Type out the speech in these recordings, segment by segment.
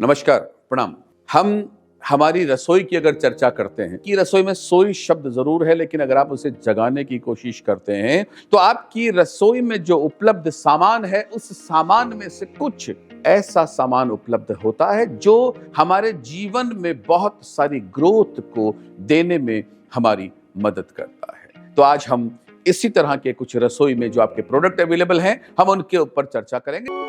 नमस्कार, प्रणाम। हम हमारी रसोई की अगर चर्चा करते हैं कि रसोई में सोई शब्द जरूर है, लेकिन अगर आप उसे जगाने की कोशिश करते हैं तो आपकी रसोई में जो उपलब्ध सामान है उस सामान में से कुछ ऐसा सामान उपलब्ध होता है जो हमारे जीवन में बहुत सारी ग्रोथ को देने में हमारी मदद करता है। तो आज हम इसी तरह के कुछ रसोई में जो आपके प्रोडक्ट अवेलेबल हैं, हम उनके ऊपर चर्चा करेंगे।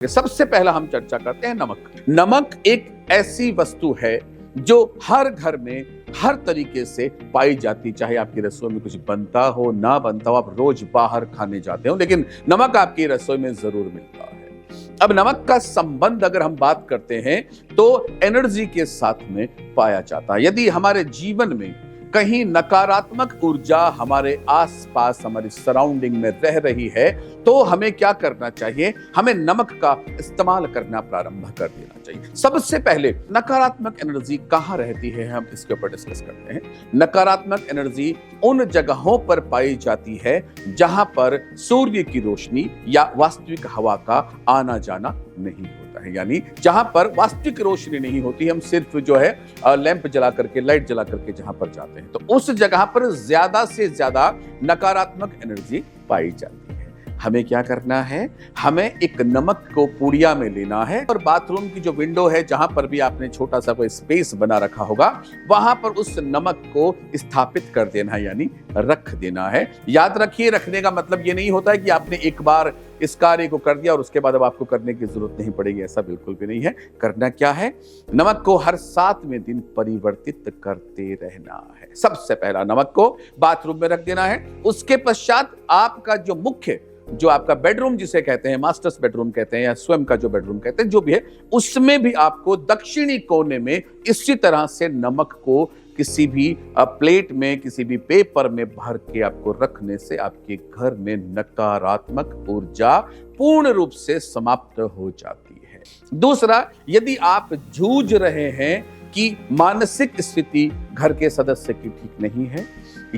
सबसे पहला हम चर्चा करते हैं नमक। नमक एक ऐसी वस्तु है जो हर घर में हर तरीके से पाई जाती, चाहे आपकी रसोई में कुछ बनता हो ना बनता हो, आप रोज बाहर खाने जाते हो, लेकिन नमक आपकी रसोई में जरूर मिलता है। अब नमक का संबंध अगर हम बात करते हैं तो एनर्जी के साथ में पाया जाता है। यदि हमारे जीवन में कहीं नकारात्मक ऊर्जा हमारे आसपास हमारी सराउंडिंग में रह रही है तो हमें क्या करना चाहिए? हमें नमक का इस्तेमाल करना प्रारंभ कर देना चाहिए। सबसे पहले नकारात्मक एनर्जी कहाँ रहती है, हम इसके ऊपर डिस्कस करते हैं। नकारात्मक एनर्जी उन जगहों पर पाई जाती है जहां पर सूर्य की रोशनी या वास्तविक हवा का आना जाना नहीं होता है, यानी जहां पर वास्तविक रोशनी नहीं होती, हम सिर्फ जो है लैंप जला करके, लाइट जला करके जहां पर जाते हैं, तो उस जगह पर ज्यादा से ज्यादा नकारात्मक एनर्जी पाई जाती है। हमें क्या करना है? हमें एक नमक को पुड़िया में लेना है और बाथरूम की जो विंडो है जहां पर भी आपने छोटा सा कोई स्पेस बना रखा होगा वहां पर उस नमक को स्थापित कर देना है, यानी रख देना है। याद रखिए, रखने का मतलब ये नहीं होता है कि आपने एक बार इस कार्य को कर दिया और उसके बाद अब आपको करने की जरूरत नहीं पड़ेगी, ऐसा बिल्कुल भी नहीं है। करना क्या है? नमक को हर 7वें दिन परिवर्तित करते रहना है। सबसे पहला नमक को बाथरूम में रख देना है। उसके पश्चात आपका जो मुख्य, जो आपका बेडरूम जिसे कहते हैं, मास्टर्स बेडरूम कहते हैं या स्वयं का जो बेडरूम कहते हैं, जो भी है, उसमें भी आपको दक्षिणी कोने में इसी तरह से नमक को किसी भी प्लेट में, किसी भी पेपर में भर के आपको रखने से आपके घर में नकारात्मक ऊर्जा पूर्ण रूप से समाप्त हो जाती है। दूसरा, यदि आप जूझ रहे हैं कि मानसिक स्थिति घर के सदस्य की ठीक नहीं है,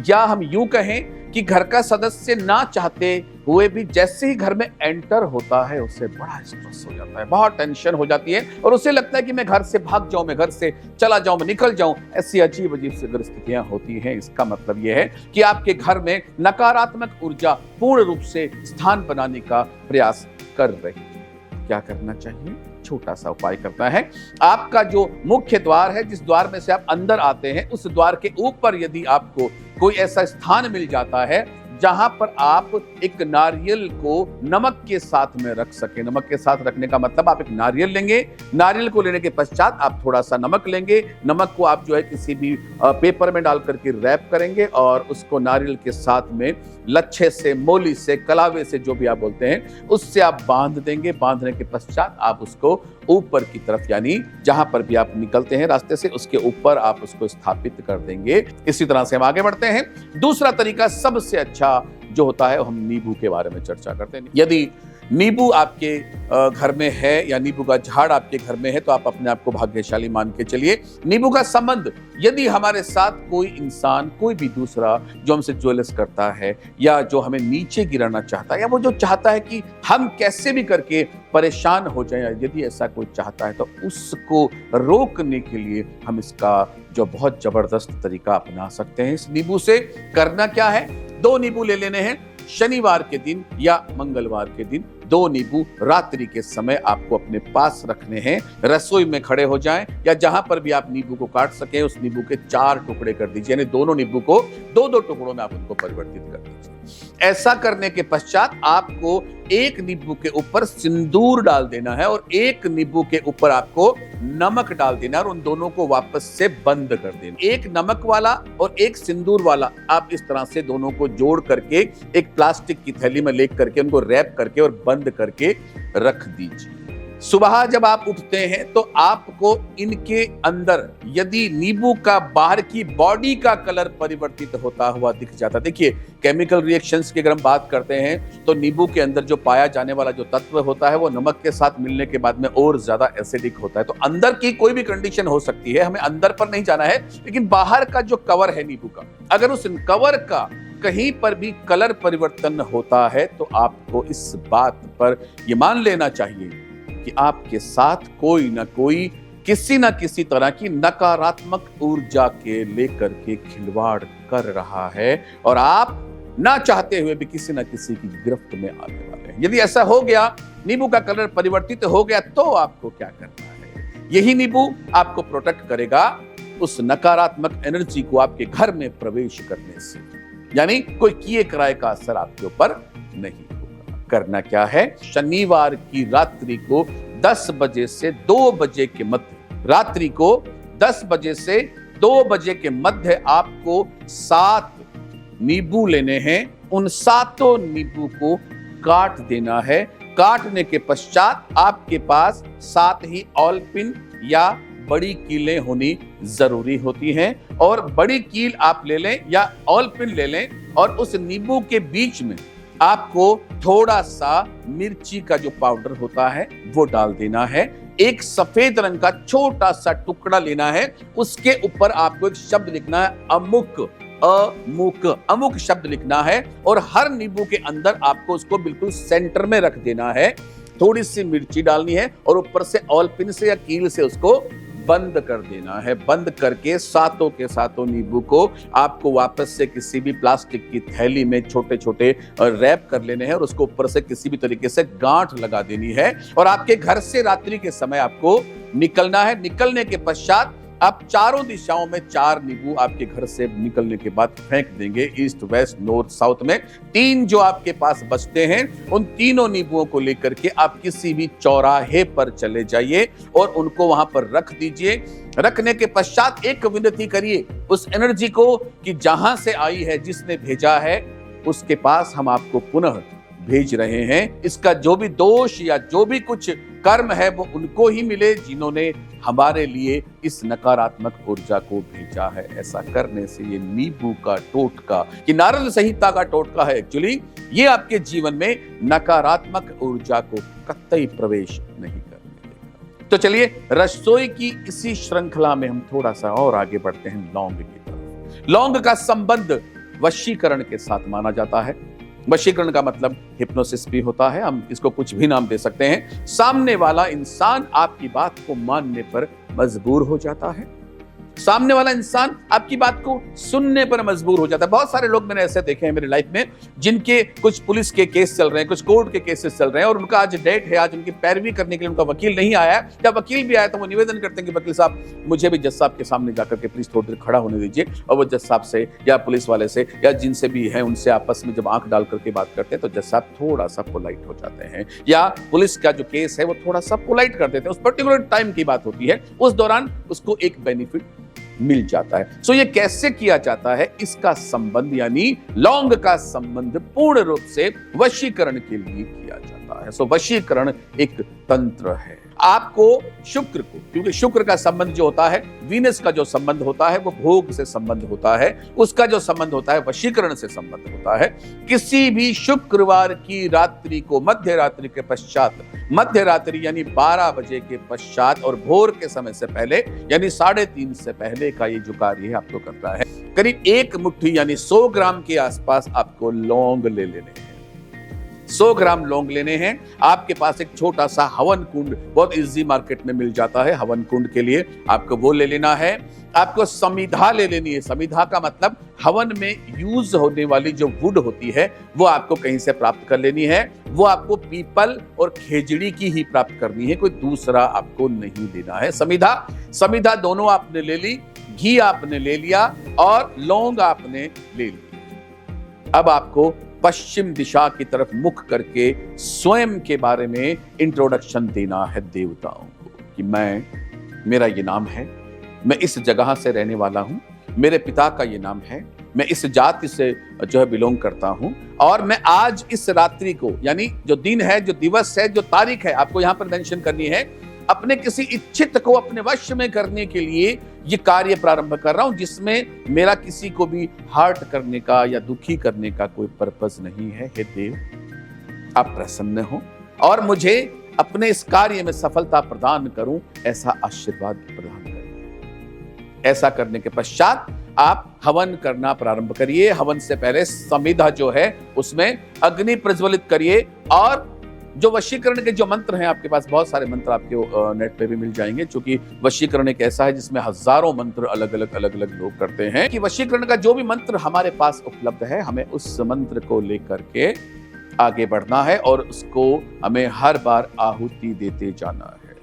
या हम यूं कहें कि घर का सदस्य ना चाहते हुए भी जैसे ही घर में एंटर होता है उसे बड़ा स्ट्रेस हो जाता है, बहुत टेंशन हो जाती है और उसे लगता है कि मैं घर से भाग जाऊं, मैं घर से चला जाऊं, मैं निकल जाऊं। ऐसी अजीब अजीब सी अगर स्थितियां होती हैं, इसका मतलब यह है कि आपके घर में नकारात्मक ऊर्जा पूर्ण रूप से स्थान बनाने का प्रयास कर रही है। क्या करना चाहिए? छोटा सा उपाय करना है। आपका जो मुख्य द्वार है, जिस द्वार में से आप अंदर आते हैं, उस द्वार के ऊपर यदि आपको कोई ऐसा स्थान मिल जाता है जहां पर आप एक नारियल को नमक के साथ में रख सके। नमक के साथ रखने का मतलब आप एक नारियल लेंगे, नारियल को लेने के पश्चात आप थोड़ा सा नमक लेंगे, नमक को आप जो है किसी भी पेपर में डाल करके रैप करेंगे और उसको नारियल के साथ में लच्छे से, मोली से, कलावे से, जो भी आप बोलते हैं, उससे आप बांध देंगे। बांधने के पश्चात आप उसको ऊपर की तरफ, यानी जहां पर भी आप निकलते हैं रास्ते से, उसके ऊपर आप उसको स्थापित कर देंगे। इसी तरह से हम आगे बढ़ते हैं। दूसरा तरीका सबसे अच्छा जो होता है, हम नींबू के बारे में चर्चा करते हैं। यदि नींबू आपके घर में है या नींबू का झाड़ आपके घर में है तो आप अपने आप को भाग्यशाली मान के चलिए। नींबू का संबंध, यदि हमारे साथ कोई इंसान, कोई भी दूसरा जो हमसे ज्वेलस करता है या जो हमें नीचे गिराना चाहता है या वो जो चाहता है कि हम कैसे भी करके परेशान हो जाएं, यदि ऐसा कोई चाहता है तो उसको रोकने के लिए हम इसका जो बहुत जबरदस्त तरीका अपना सकते हैं। इस नींबू से करना क्या है? 2 नींबू ले लेने हैं। शनिवार के दिन या मंगलवार के दिन 2 नींबू रात्रि के समय आपको अपने पास रखने हैं। रसोई में खड़े हो जाएं या जहां पर भी आप नींबू को काट सके, उस नींबू के 4 टुकड़े कर दीजिए, यानी दोनों नींबू को 2-2 टुकड़ों में आप उनको परिवर्तित कर दीजिए। ऐसा करने के पश्चात आपको एक नींबू के ऊपर सिंदूर डाल देना है और एक नींबू के ऊपर आपको नमक डाल देना है और उन दोनों को वापस से बंद कर देना। एक नमक वाला और एक सिंदूर वाला, आप इस तरह से दोनों को जोड़ करके एक प्लास्टिक की थैली में ले करके उनको रैप करके और बंद करके रख दीजिए। सुबह जब आप उठते हैं तो आपको इनके अंदर यदि नींबू का बाहर की बॉडी का कलर परिवर्तित होता हुआ दिख जाता, देखिए केमिकल रिएक्शंस की अगर हम बात करते हैं तो नींबू के अंदर जो पाया जाने वाला जो तत्व होता है वो नमक के साथ मिलने के बाद में और ज्यादा एसिडिक होता है। तो अंदर की कोई भी कंडीशन हो सकती है, हमें अंदर पर नहीं जाना है, लेकिन बाहर का जो कवर है नींबू का, अगर उस कवर का कहीं पर भी कलर परिवर्तन होता है तो आपको इस बात पर यह मान लेना चाहिए कि आपके साथ कोई ना कोई किसी न किसी तरह की नकारात्मक ऊर्जा के लेकर के खिलवाड़ कर रहा है और आप ना चाहते हुए भी किसी न किसी की गिरफ्त में आने वाले हैं। यदि ऐसा हो गया, नींबू का कलर परिवर्तित हो गया, तो आपको क्या करना है? यही नींबू आपको प्रोटेक्ट करेगा उस नकारात्मक एनर्जी को आपके घर में प्रवेश करने से, यानी कोई किए कराए का असर आपके ऊपर नहीं। करना क्या है? शनिवार की रात्रि को 10 बजे से 2 बजे के मध्य, रात्रि को 10 बजे से 2 बजे के मध्य आपको 7 नींबू लेने हैं। उन 7 नींबू को काट देना है। काटने के पश्चात आपके पास 7 ही ऑलपिन या बड़ी कीलें होनी जरूरी होती हैं, और बड़ी कील आप ले लें या ऑलपिन ले लें, और उस नींबू के बीच में आपको थोड़ा सा मिर्ची का जो पाउडर होता है वो डाल देना है। एक सफेद रंग का छोटा सा टुकड़ा लेना है, उसके ऊपर आपको एक शब्द लिखना है, अमुक, अमुक, अमुक शब्द लिखना है, और हर नींबू के अंदर आपको उसको बिल्कुल सेंटर में रख देना है। थोड़ी सी मिर्ची डालनी है और ऊपर से ऑलपिन से या कील से उसको बंद कर देना है। बंद करके 7 के 7 नींबू को आपको वापस से किसी भी प्लास्टिक की थैली में छोटे छोटे रैप कर लेने हैं और उसको ऊपर से किसी भी तरीके से गांठ लगा देनी है, और आपके घर से रात्रि के समय आपको निकलना है। निकलने के पश्चात आप चारों दिशाओं में 4 नींबू आपके घर से निकलने के बाद फेंक देंगे, ईस्ट, वेस्ट, नॉर्थ, साउथ में। 3 जो आपके पास बचते हैं, उन तीनों नींबुओं को लेकर के आप किसी भी चौराहे पर चले जाइए और उनको वहां पर रख दीजिए। रखने के पश्चात एक विनती करिए उस एनर्जी को कि जहां से आई है, जिसने भेजा है, उसके पास हम आपको पुनः भेज रहे हैं। इसका जो भी दोष या जो भी कुछ कर्म है वो उनको ही मिले जिन्होंने हमारे लिए इस नकारात्मक ऊर्जा को भेजा है। ऐसा करने से ये नींबू का टोटका, कि नारद संहिता का टोटका है एक्चुअली, ये आपके जीवन में नकारात्मक ऊर्जा को कतई प्रवेश नहीं करने देगा। तो चलिए रसोई की इसी श्रृंखला में हम थोड़ा सा और आगे बढ़ते हैं लौंग की तरफ। लौंग का संबंध वशीकरण के साथ माना जाता है। वशीकरण का मतलब हिप्नोसिस भी होता है, हम इसको कुछ भी नाम दे सकते हैं। सामने वाला इंसान आपकी बात को मानने पर मजबूर हो जाता है, सामने वाला इंसान आपकी बात को सुनने पर मजबूर हो जाता है। बहुत सारे लोग मैंने ऐसे देखे हैं मेरी लाइफ में, जिनके कुछ पुलिस के केस चल रहे हैं, कुछ कोर्ट के केसेस चल रहे हैं, और उनका आज डेट है, आज उनकी पैरवी करने के लिए उनका वकील नहीं आया। जब वकील भी आया तो वो निवेदन करते हैं कि वकील साहब, मुझे भी जज साहब के सामने जाकर के प्लीज थोड़ी देर खड़ा होने दीजिए। और वो जज साहब से या पुलिस वाले से या जिनसे भी है उनसे आपस में जब आंख डाल करके बात करते हैं तो जज साहब थोड़ा सा पोलाइट हो जाते हैं, या पुलिस का जो केस है वो थोड़ा सा पोलाइट कर देते हैं। उस पर्टिकुलर टाइम की बात होती है, उस दौरान उसको एक बेनिफिट मिल जाता है। सो ये कैसे किया जाता है? इसका संबंध यानी लौंग का संबंध पूर्ण रूप से वशीकरण के लिए किया जाता है। सो वशीकरण एक तंत्र है। आपको शुक्र को, क्योंकि शुक्र का संबंध जो होता है, वीनस का जो संबंध होता है वो भोग से संबंध होता है, उसका जो संबंध होता है वशीकरण से संबंध होता है। किसी भी शुक्रवार की रात्रि को मध्य रात्रि के पश्चात, मध्य रात्रि यानी 12 बजे के पश्चात और भोर के समय से पहले यानी 3:30 से पहले का ये जो कार्य है आपको करना है। करीब 1 मुट्ठी यानी 100 ग्राम के आसपास आपको लौंग ले लेने हैं। 100 ग्राम लौंग लेने हैं। आपके पास एक छोटा सा हवन कुंड बहुत इजी मार्केट में मिल जाता है, हवन कुंड के लिए आपको वो ले लेना है। आपको समिधा ले लेनी है। समिधा का मतलब हवन में यूज होने वाली जो वुड होती है वो आपको कहीं से प्राप्त कर लेनी है। वो आपको पीपल और खेजड़ी की ही प्राप्त करनी है, कोई दूसरा आपको नहीं लेना है। समिधा दोनों आपने ले ली, घी आपने ले लिया और लौंग आपने ले ली। अब आपको पश्चिम दिशा की तरफ मुख करके स्वयं के बारे में इंट्रोडक्शन देना है देवताओं को कि मेरा ये नाम है, मैं इस जगह से रहने वाला हूं, मेरे पिता का ये नाम है, मैं इस जाति से जो है बिलोंग करता हूं और मैं आज इस रात्रि को, यानी जो दिन है, जो दिवस है, जो तारीख है, आपको यहां पर मेंशन करनी है, अपने किसी इच्छित को अपने वश में करने के लिए ये कार्य प्रारंभ कर रहा हूं, जिसमें मेरा किसी को भी हर्ट करने का या दुखी करने का कोई पर्पस नहीं है। हे देव, आप प्रसन्न हो और मुझे अपने इस कार्य में सफलता प्रदान करूं, ऐसा आशीर्वाद प्रदान करें। ऐसा करने के पश्चात आप हवन करना प्रारंभ करिए। हवन से पहले समिधा जो है उसमें अग्नि प्रज्वलित करिए और जो वशीकरण के जो मंत्र हैं, आपके पास बहुत सारे मंत्र आपके नेट पे भी मिल जाएंगे, क्योंकि वशीकरण एक ऐसा है जिसमें हजारों मंत्र अलग अलग लोग करते हैं, कि वशीकरण का जो भी मंत्र हमारे पास उपलब्ध है, हमें उस मंत्र को लेकर के आगे बढ़ना है और उसको हमें हर बार आहुति देते जाना है।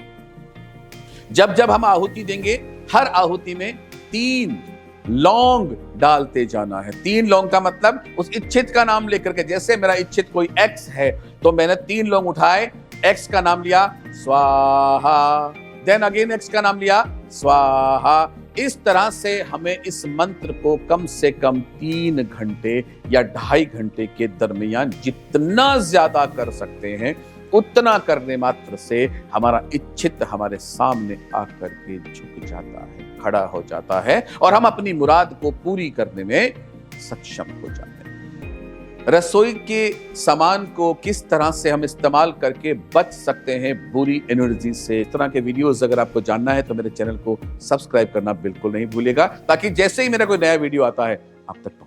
जब जब हम आहुति देंगे, हर आहुति में 3 लौंग डालते जाना है। 3 लौंग का मतलब उस इच्छित का नाम लेकर के, जैसे मेरा इच्छित कोई एक्स है तो मैंने 3 लौंग उठाए, एक्स का नाम लिया स्वाहा, देन अगेन एक्स का नाम लिया स्वाहा। इस तरह से हमें इस मंत्र को कम से कम 3 घंटे या 2.5 घंटे के दरमियान जितना ज्यादा कर सकते हैं, उतना करने मात्र से हमारा इच्छित हमारे सामने आकर के झुक जाता है, खड़ा हो जाता है और हम अपनी मुराद को पूरी करने में सक्षम हो जाते हैं। रसोई के सामान को किस तरह से हम इस्तेमाल करके बच सकते हैं बुरी एनर्जी से, इस तरह के वीडियोस अगर आपको जानना है तो मेरे चैनल को सब्सक्राइब करना बिल्कुल नहीं भूलिएगा, ताकि जैसे ही मेरा कोई नया वीडियो आता है आप तक